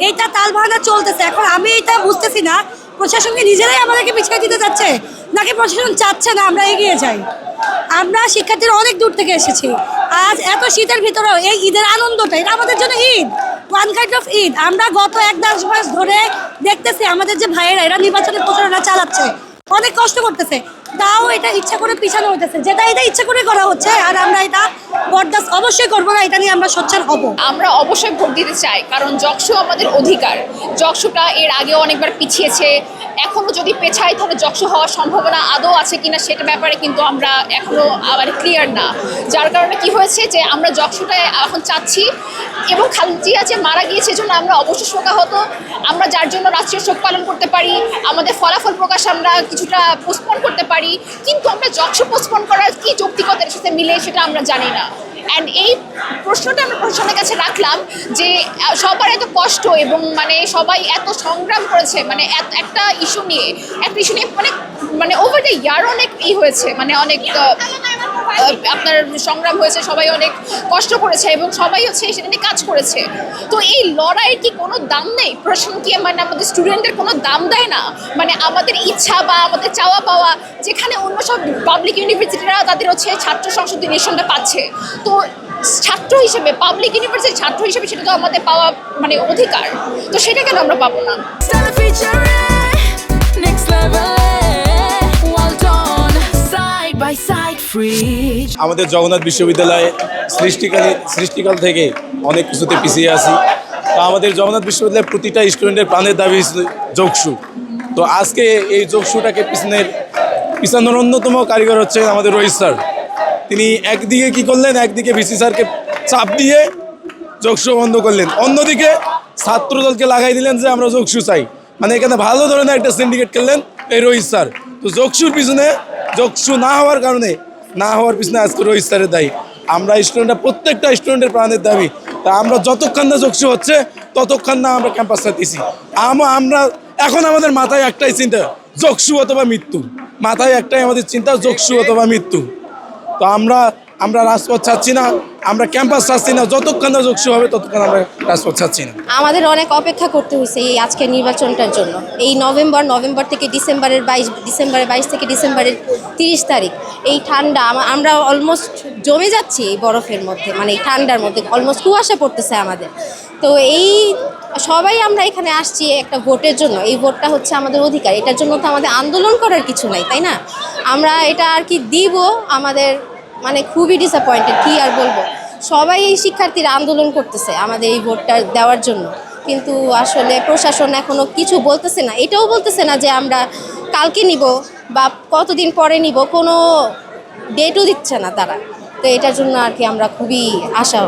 এইটা তালবাহানা চলতেছে। এখন আমি এটা বুঝতেছি না প্রশাসনকে নিজেরাই আমাদেরকে পিছিয়ে দিতে যাচ্ছে নাকি প্রশাসন চাচ্ছে না আমরা এগিয়ে যাই। আমরা শিক্ষার্থীরা অনেক দূর থেকে এসেছি, আজ এত শীতের ভিতরেও এই ঈদের আনন্দটা এটা আমাদের জন্য Eid, one kind of Eid. আমরা গত ১-১.৫ মাস ধরে দেখতেছি আমাদের যে ভাইয়েরা এরা নির্বাচনের প্রচারণা চালাচ্ছে, অনেক কষ্ট করতেছে, তাও এটা ইচ্ছা করে পিছানো হতেছে, যেটা এটা ইচ্ছা করে করা হচ্ছে। আর আমরা এটা বরদাস্ত অবশ্যই করবো না, এটা নিয়ে আমরা সোচ্চার হব। আমরা অবশ্যই ভোট দিতে চাই, কারণ যকসু আমাদের অধিকার। যকসুটা এর আগেও অনেকবার পিছিয়েছে, এখনও যদি পেছায় তাহলে যকসু হওয়ার সম্ভাবনা আদৌ আছে কিনা সেটা ব্যাপারে কিন্তু আমরা এখনও আবার ক্লিয়ার না। যার কারণে কি হয়েছে যে আমরা যকসুটা এখন চাচ্ছি, এবং খালেদা জিয়া যে মারা গিয়েছে জন্য আমরা অবশ্যই শোকাহত। আমরা যার জন্য রাষ্ট্রীয় শোক পালন করতে পারি, আমাদের ফলাফল প্রকাশ আমরা কিছুটা পোস্টপোন করতে পারি, কিন্তু আমরা যকসু পোস্টপোন করার কি যৌক্তিকতার সাথে মিলে সেটা আমরা জানি না। অ্যান্ড এই প্রশ্নটা আমরা প্রশাসনের কাছে রাখলাম যে সবার এত কষ্ট এবং মানে সবাই এত সংগ্রাম করেছে, মানে একটা ইস্যু নিয়ে মানে ওভার দ্য ইয়ার অনেক হয়েছে, মানে অনেক আপনার সংগ্রাম হয়েছে, সবাই অনেক কষ্ট করেছে এবং সবাই হচ্ছে সেটা নিয়ে কাজ করেছে। তো এই লড়াইয়ের কি কোনো দাম নেই? প্রশ্ন কি মানে আমাদের স্টুডেন্টদের কোনো দাম দেয় না? মানে আমাদের ইচ্ছা বা আমাদের চাওয়া পাওয়া, যেখানে অন্য সব পাবলিক ইউনিভার্সিটিরা তাদের হচ্ছে ছাত্র সংসদ রেশনটা পাচ্ছে, তো ছাত্র হিসেবে পাবলিক ইউনিভার্সিটির ছাত্র হিসেবে সেটা তো আমাদের পাওয়া মানে অধিকার, তো সেটা কেন আমরা পাবো না? আমাদের জগন্নাথ বিশ্ববিদ্যালয়ে সৃষ্টিকাল থেকে অনেক কিছুতে পিছিয়ে আছি। তো আমাদের জগন্নাথ বিশ্ববিদ্যালয়ের প্রতিটা স্টুডেন্টের প্রাণের দাবি যোগসু। তো আজকে এই যোগসুটাকে পিছানোর অন্যতম কারিগর হচ্ছে আমাদের রোহিত স্যার। তিনি একদিকে কি করলেন, একদিকে ভিসি স্যারকে চাপ দিয়ে যোগসু বন্ধ করলেন, অন্যদিকে ছাত্রদলকে লাগাই দিলেন যে আমরা যোগসু চাই। মানে এখানে ভালো ধরনের একটা সিন্ডিকেট করলেন এই রোহিত স্যার। তো যোগসুর পিছনে, যোগসু না হওয়ার পিছনে আজকে রোহিত স্যারের দায়ী। আমরা স্টুডেন্টরা, প্রত্যেকটা স্টুডেন্টের প্রাণের দাবি। তা আমরা যতক্ষণ না যোগসু হচ্ছে ততক্ষণ না আমরা ক্যাম্পাস ছাড়তেছি। আমরা এখন আমাদের মাথায় একটাই চিন্তা, যোগসু অথবা মৃত্যু। মাথায় একটাই আমাদের চিন্তা, যোগসু অথবা মৃত্যু। তো আমরা রাজপথ ছাড়ছি না, আমরা ক্যাম্পাস ছাড়ছি না, যতক্ষণ না যোগসু হবে ততক্ষণ আমরা রাজপথ ছাড়ছি না। আমাদের অনেক অপেক্ষা করতে হয়েছে এই আজকের নির্বাচনটার জন্য। এই নভেম্বর থেকে ডিসেম্বরের 22 থেকে ডিসেম্বরের 30 তারিখ, এই ঠান্ডা আমরা অলমোস্ট জমে যাচ্ছি এই বরফের মধ্যে, মানে এই ঠান্ডার মধ্যে অলমোস্ট কুয়াশা পড়তেছে আমাদের। তো এই সবাই আমরা এখানে আসছি একটা ভোটের জন্য। এই ভোটটা হচ্ছে আমাদের অধিকার, এটার জন্য তো আমাদের আন্দোলন করার কিছু নাই, তাই না? আমরা এটা আর কি দিব, আমাদের মানে খুবই ডিসঅ্যাপয়েন্টেড, কী আর বলবো। সবাই এই শিক্ষার্থীরা আন্দোলন করতেছে আমাদের এই ভোটটা দেওয়ার জন্য, কিন্তু আসলে প্রশাসন এখনও কিছু বলতেছে না। এটাও বলতেছে না যে আমরা কালকে নিব বা কতদিন পরে নিব, কোনো ডেটও দিচ্ছে না তারা। তো এটার জন্য আর কি আমরা খুবই আশা